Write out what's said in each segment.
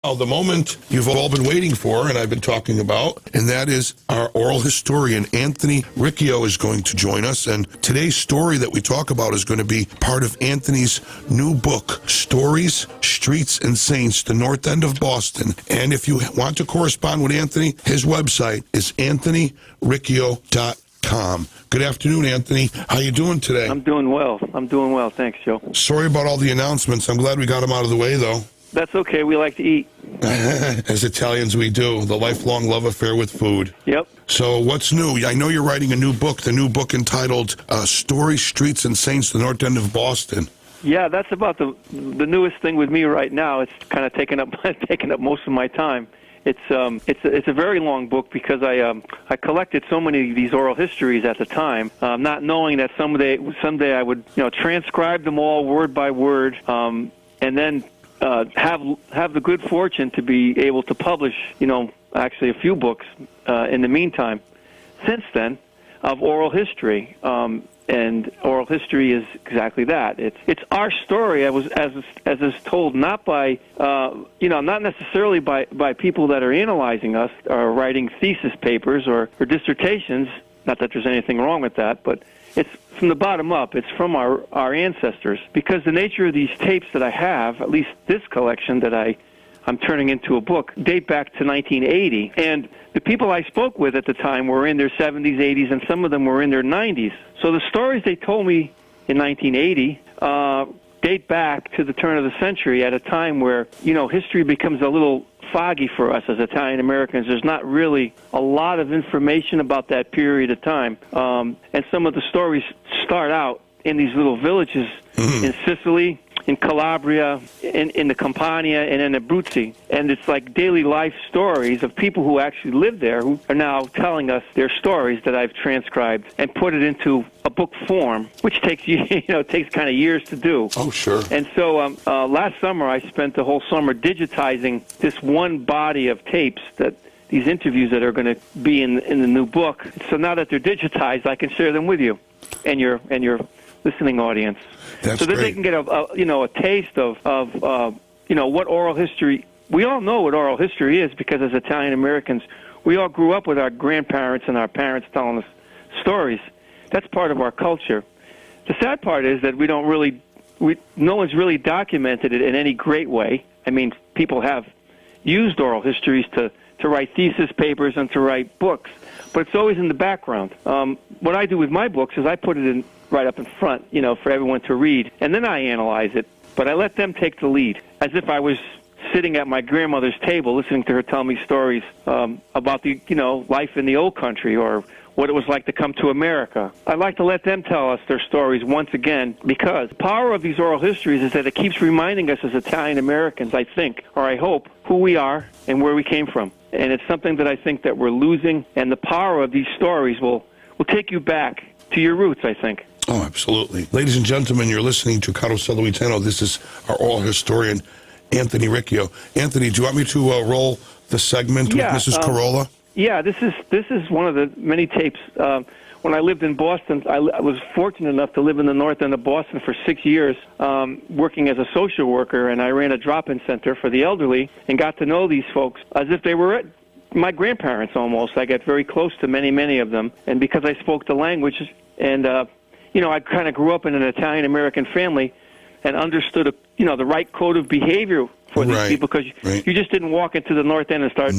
The moment you've all been waiting for, and I've been talking about, and that is our oral historian, Anthony Riccio, is going to join us. And today's story that we talk about is going to be part of Anthony's new book, Stories, Streets, and Saints, the North End of Boston. And if you want to correspond with Anthony, his website is anthonyriccio.com. Good afternoon, Anthony. How you doing today? I'm doing well. Thanks, Joe. Sorry about all the announcements. I'm glad we got them out of the way, though. That's okay. We like to eat. As Italians, we do. The lifelong love affair with food. Yep. So what's new? I know you're writing a new book, the new book entitled Stories, Streets, and Saints, the North End of Boston. Yeah, that's about the newest thing with me right now. It's kind of taking up most of my time. It's a very long book because I collected so many of these oral histories at the time, not knowing that someday I would transcribe them all word by word, and then have the good fortune to be able to publish, actually a few books in the meantime. Since then, of oral history, and oral history is exactly that. It's our story as is told not by not necessarily by people that are analyzing us or writing thesis papers or dissertations. Not that there's anything wrong with that, but it's from the bottom up. It's from our ancestors. Because the nature of these tapes that I have, at least this collection that I'm turning into a book, date back to 1980. And the people I spoke with at the time were in their 70s, 80s, and some of them were in their 90s. So the stories they told me in 1980 date back to the turn of the century at a time where, history becomes a little foggy for us as Italian Americans. There's not really a lot of information about that period of time. And some of the stories start out in these little villages in Sicily, in Calabria, in the Campania, and in Abruzzi. And it's like daily life stories of people who actually lived there who are now telling us their stories that I've transcribed and put it into a book form, which takes kind of years to do. Oh, sure. And so last summer I spent the whole summer digitizing this one body of tapes, that these interviews that are going to be in the new book. So now that they're digitized, I can share them with you and your listening audience. That's so that great. They can get a taste of what oral history. We all know what oral history is because as Italian Americans, we all grew up with our grandparents and our parents telling us stories. That's part of our culture. The sad part is that no one's really documented it in any great way. I mean, people have used oral histories to write thesis papers and to write books, but it's always in the background. What I do with my books is I put it in right up in front, for everyone to read, and then I analyze it, but I let them take the lead, as if I was sitting at my grandmother's table listening to her tell me stories about the, life in the old country or what it was like to come to America. I like to let them tell us their stories once again, because the power of these oral histories is that it keeps reminding us as Italian Americans, I think, or I hope, who we are and where we came from. And it's something that I think that we're losing, and the power of these stories will take you back to your roots, I think. Oh, absolutely. Ladies and gentlemen, you're listening to Carosello Italiano. This is our oral historian, Anthony Riccio. Anthony, do you want me to roll the segment with Mrs. Carolla? Yeah, this is one of the many tapes. When I lived in Boston, I was fortunate enough to live in the North End of Boston for 6 years, working as a social worker, and I ran a drop-in center for the elderly and got to know these folks as if they were my grandparents almost. I got very close to many, many of them, and because I spoke the language and I kind of grew up in an Italian-American family and understood, the right code of behavior for these people, because you just didn't walk into the North End and start,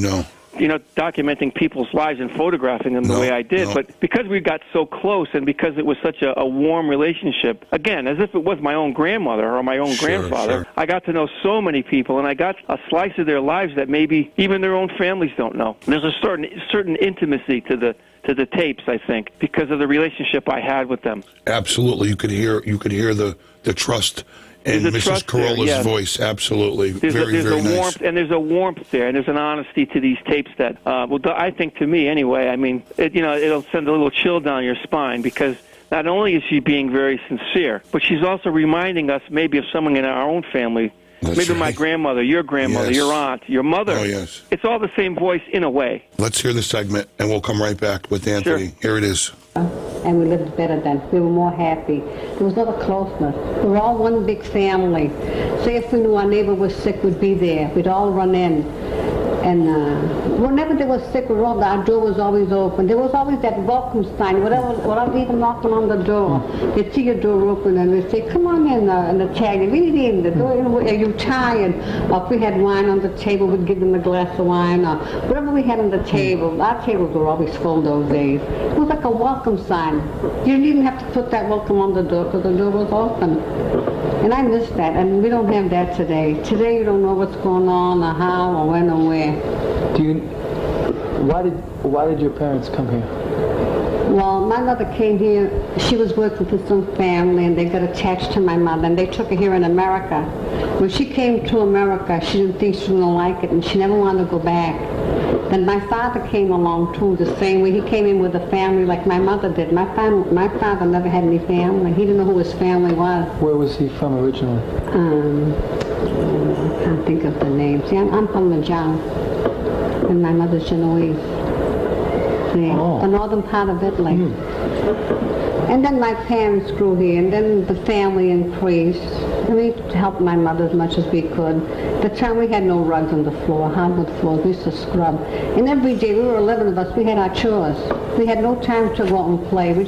documenting people's lives and photographing them the way I did. But because we got so close and because it was such a warm relationship, again, as if it was my own grandmother or my own grandfather, I got to know so many people, and I got a slice of their lives that maybe even their own families don't know. There's a certain intimacy to the tapes, I think, because of the relationship I had with them. Absolutely. You could hear the trust in Mrs. Carolla's voice. Absolutely. There's very a nice. warmth, and there's a warmth there, and there's an honesty to these tapes that, I think to me anyway, I mean, it'll send a little chill down your spine, because not only is she being very sincere, but she's also reminding us maybe of someone in our own family That's maybe my right. grandmother, your grandmother, Yes. your aunt, your mother. Oh, yes. It's all the same voice in a way. Let's hear the segment, and we'll come right back with Anthony. Sure. Here it is. And we lived better then. We were more happy. There was not a closeness. We were all one big family. Say if we knew our neighbor was sick, we'd be there. We'd all run in. And whenever they were sick, our door was always open. There was always that welcome sign. Whatever even knocking on the door, they'd see your door open and they'd say, "Come on in," and they'd tag you. "Really in the door? Are you tired?" Or if we had wine on the table, we'd give them a glass of wine. Or whatever we had on the table. Our tables were always full those days. It was like a welcome sign. You didn't even have to put that welcome on the door because the door was open. And I miss that, and we don't have that today. Today you don't know what's going on or how or when or where. Why did your parents come here? Well, my mother came here. She was working for some family, and they got attached to my mother, and they took her here in America. When she came to America, she didn't think she was going to like it, and she never wanted to go back. Then my father came along, too, the same way. He came in with a family like my mother did. My father never had any family. He didn't know who his family was. Where was he from originally? I can't think of the name. See, I'm from the John, and my mother's Genoese. See, the northern part of Italy. And then my parents grew here, and then the family increased. And we helped my mother as much as we could. At the time, we had no rugs on the floor, hardwood floors. We used to scrub. And every day, we were 11 of us, we had our chores. We had no time to go out and play. We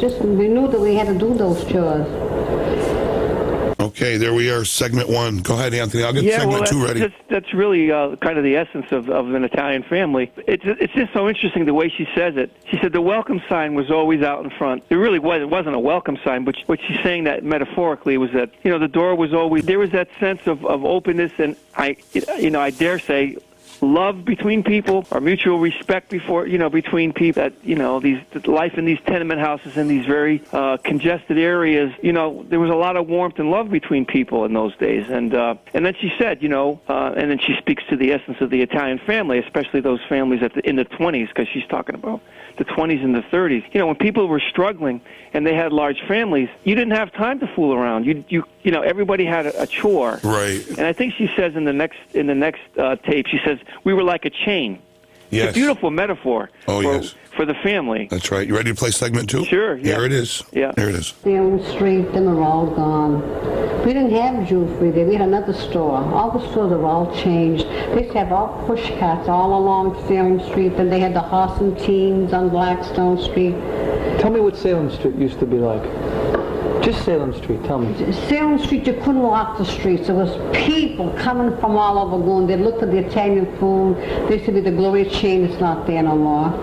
knew that we had to do those chores. Okay, there we are, segment one. Go ahead, Anthony. I'll get segment two ready. That's really kind of the essence of an Italian family. It's just so interesting the way she says it. She said the welcome sign was always out in front. It really was. It wasn't a welcome sign, but what she's saying that metaphorically was that, the door was always, there was that sense of openness, and I dare say, love between people, or mutual respect between people. That life in these tenement houses in these very congested areas. There was a lot of warmth and love between people in those days. And then she said, and then she speaks to the essence of the Italian family, especially those families in the 20s, because she's talking about the 20s and the 30s. When people were struggling and they had large families, you didn't have time to fool around. Everybody had a chore. Right. And I think she says in the next tape, she says, we were like a chain. Yes. It's a beautiful metaphor for the family. That's right. You ready to play segment two? Sure, yeah. Here it is. Yeah. Here it is. Salem Street, them are all gone. We didn't have jewelry there. We had another store. All the stores are all changed. They used to have all push carts all along Salem Street. Then they had the Horse and Teens on Blackstone Street. Tell me what Salem Street used to be like. Just Salem Street, tell me. Salem Street, you couldn't walk the streets. There was people coming from all over going. They'd look for the Italian food. There used to be the Gloria chain. It's not there no more.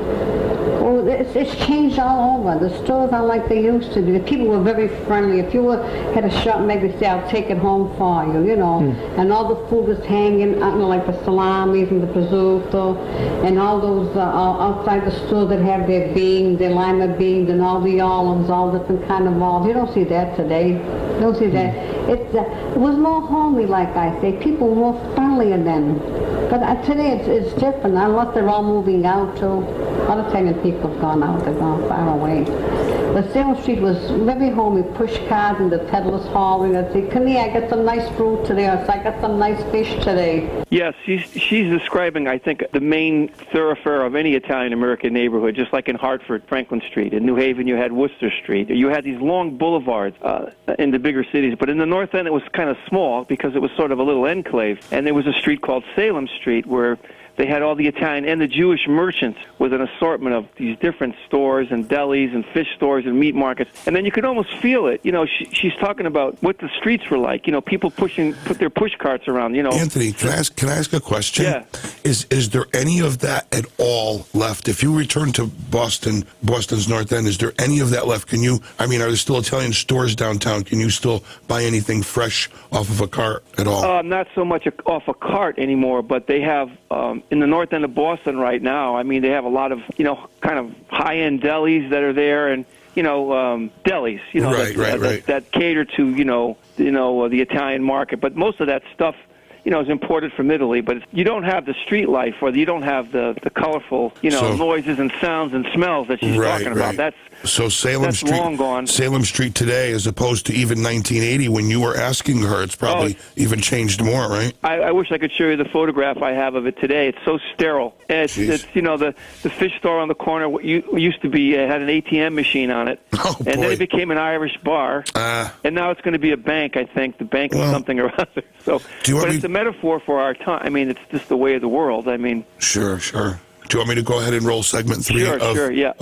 Oh, it's changed all over. The stores aren't like they used to be. The people were very friendly. If you had a shop, maybe say, "I'll take it home for you," And all the food was hanging, like the salamis and the prosciutto, and all those outside the store that have their beans, their lima beans, and all the olives, all different kind of olives. You don't see that today. You don't see that. It was more homely, like I say. People were more friendlier then. But today it's different, unless they're all moving out too. A lot of Italian people have gone out, they've gone far away. But Salem Street was very homey, push cars and the peddlers hauling. I'd say, "Come here, I got some nice fruit today," or "I got some nice fish today." Yes, she's describing, I think, the main thoroughfare of any Italian-American neighborhood, just like in Hartford, Franklin Street. In New Haven, you had Worcester Street. You had these long boulevards in the bigger cities. But in the North End, it was kind of small because it was sort of a little enclave. And there was a street called Salem Street where they had all the Italian and the Jewish merchants with an assortment of these different stores and delis and fish stores and meat markets. And then you could almost feel it. She's talking about what the streets were like. People put their push carts around. Anthony, can I ask a question? Yeah. Is there any of that at all left? If you return to Boston's North End, is there any of that left? Are there still Italian stores downtown? Can you still buy anything fresh off of a cart at all? Not so much off a cart anymore, but they have in the North End of Boston right now. They have a lot of kind of high-end delis that are there, and delis, right. that cater to the Italian market. But most of that stuff is imported from Italy, but you don't have the street life, or you don't have the colorful, noises and sounds and smells that she's talking about. So Salem Street, long gone. Salem Street today, as opposed to even 1980 when you were asking her, it's probably even changed more, right? I wish I could show you the photograph I have of it today. It's so sterile. It's the fish store on the corner used to be had an ATM machine on it, and then it became an Irish bar, and now it's going to be a bank. I think the bank of something or other. So, but it's a metaphor for our time. I mean, it's just the way of the world. I mean, sure. Do you want me to go ahead and roll segment 3 of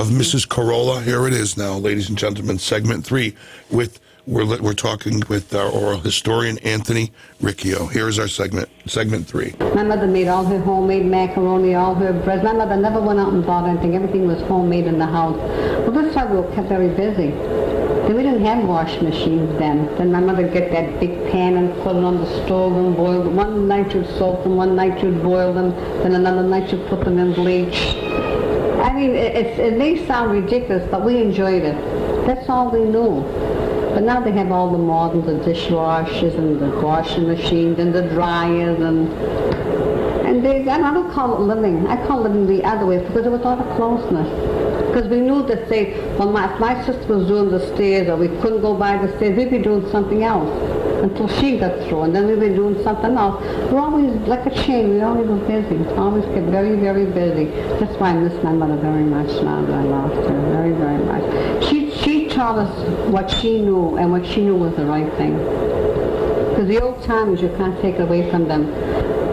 Mrs. Corolla? Here it is now, ladies and gentlemen, segment 3 we're talking with our oral historian Anthony Riccio. Here's our segment 3. My mother made all her homemade macaroni, all her breads. My mother never went out and bought anything. Everything was homemade in the house. Well, that's why we were kept very busy. Then we didn't have wash machines then. Then my mother would get that big pan and put it on the stove and boil them. One night you'd soak them, one night you'd boil them, then another night you'd put them in bleach. I mean, it may sound ridiculous, but we enjoyed it. That's all we knew. But now they have all the modern, the dishwashers and the washing machines and the dryers and I don't call it living. I call living the other way because there was a lot of closeness. Because we knew that if my sister was doing the stairs or we couldn't go by the stairs, we'd be doing something else until she got through, and then we'd be doing something else. We're always like a chain. We always were busy. Always kept very, very busy. That's why I miss my mother very much now that I lost her. Very, very much. She taught us what she knew, and what she knew was the right thing. Because the old timers, you can't take it away from them.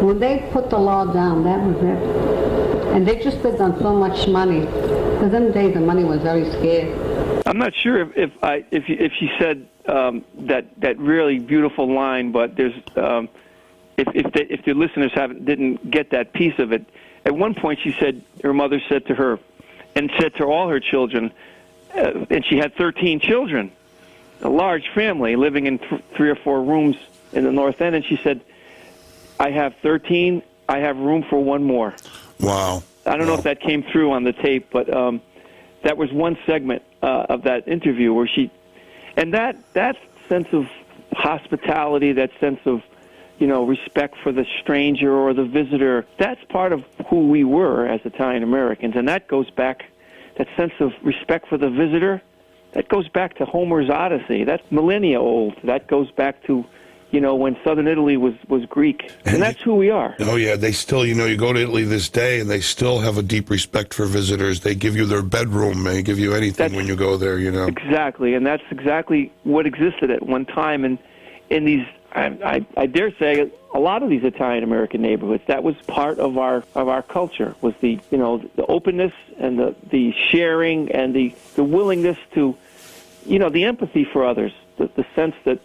When they put the law down, that was it. And they just lived on so much money. Because in the days, the money was very scarce. I'm not sure if she said that really beautiful line, but there's if the listeners didn't get that piece of it. At one point, she said her mother said to her, and said to all her children, and she had 13 children, a large family living in 3 or 4 rooms in the North End, and she said, "I have 13. I have room for one more." Wow. I don't know if that came through on the tape, but that was one segment of that interview where and that sense of hospitality, that sense of, respect for the stranger or the visitor, that's part of who we were as Italian Americans, and that goes back, that sense of respect for the visitor, that goes back to Homer's Odyssey. That's millennia old. That goes back to, when southern Italy was Greek. And that's who we are. Oh, yeah. They still, you go to Italy this day, and they still have a deep respect for visitors. They give you their bedroom. They give you anything when you go there, Exactly. And that's exactly what existed at one time. And in these, I dare say, a lot of these Italian-American neighborhoods, that was part of our culture, was the openness and the sharing and the willingness to, the empathy for others, the sense that,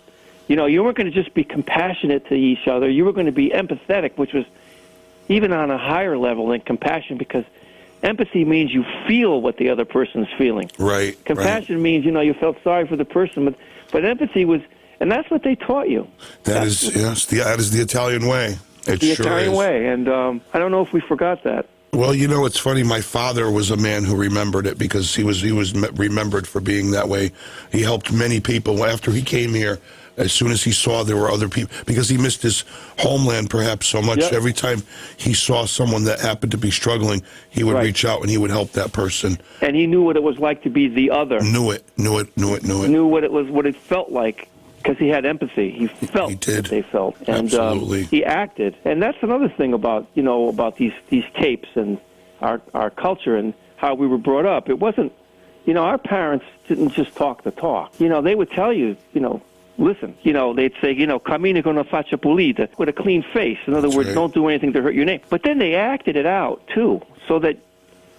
you weren't going to just be compassionate to each other. You were going to be empathetic, which was even on a higher level than compassion, because empathy means you feel what the other person's feeling. Right. Compassion means, you felt sorry for the person, but empathy was, and that's what they taught you. That is the Italian way. It the sure Italian is. way, and I don't know if we forgot that. Well, it's funny. My father was a man who remembered it because he was remembered for being that way. He helped many people. After he came here, as soon as he saw there were other people, because he missed his homeland perhaps so much, Yep. Every time he saw someone that happened to be struggling, he would reach out and he would help that person. And he knew what it was like to be the other. Knew it. Knew what it was, what it felt like, because he had empathy. He felt what they felt, and Absolutely. He acted. And that's another thing about about these tapes and our culture and how we were brought up. It wasn't, our parents didn't just talk the talk. They would tell you, listen, they'd say, cammina con una faccia pulita, with a clean face. In other words, don't do anything to hurt your name. But then they acted it out, too, so that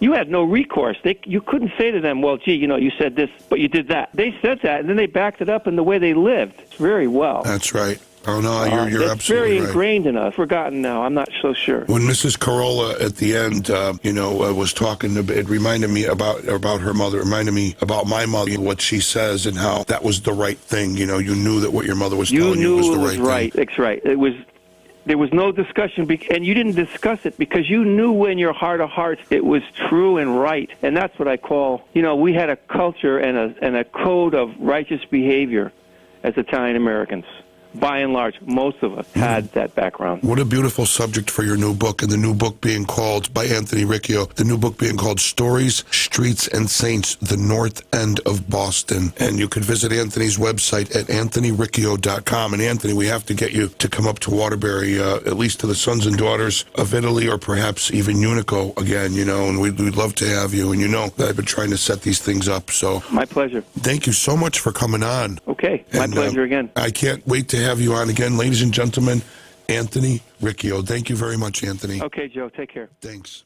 you had no recourse. You couldn't say to them, well, gee, you said this, but you did that. They said that, and then they backed it up in the way they lived very well. That's right. Oh, no, you're that's absolutely very right. ingrained in us. Forgotten now. I'm not so sure. When Mrs. Corolla at the end, was talking, it reminded me about her mother. It reminded me about my mother, what she says, and how that was the right thing. You knew that what your mother was telling you was the right thing. Right. It's right. There was no discussion, and you didn't discuss it because you knew in your heart of hearts it was true and right. And that's what I call, we had a culture and a code of righteous behavior as Italian Americans. by and large, most of us had that background. What a beautiful subject for your new book, and the new book being called, by Anthony Riccio, the new book being called Stories, Streets, and Saints, the North End of Boston. And you could visit Anthony's website at anthonyriccio.com. And Anthony, we have to get you to come up to Waterbury, at least to the Sons and Daughters of Italy, or perhaps even Unico again, and we'd love to have you. And you know that I've been trying to set these things up. So My pleasure. thank you so much for coming on. Okay, my pleasure again. I can't wait to have you on again. Ladies and gentlemen, Anthony Riccio. Thank you very much, Anthony. Okay, Joe, take care. Thanks.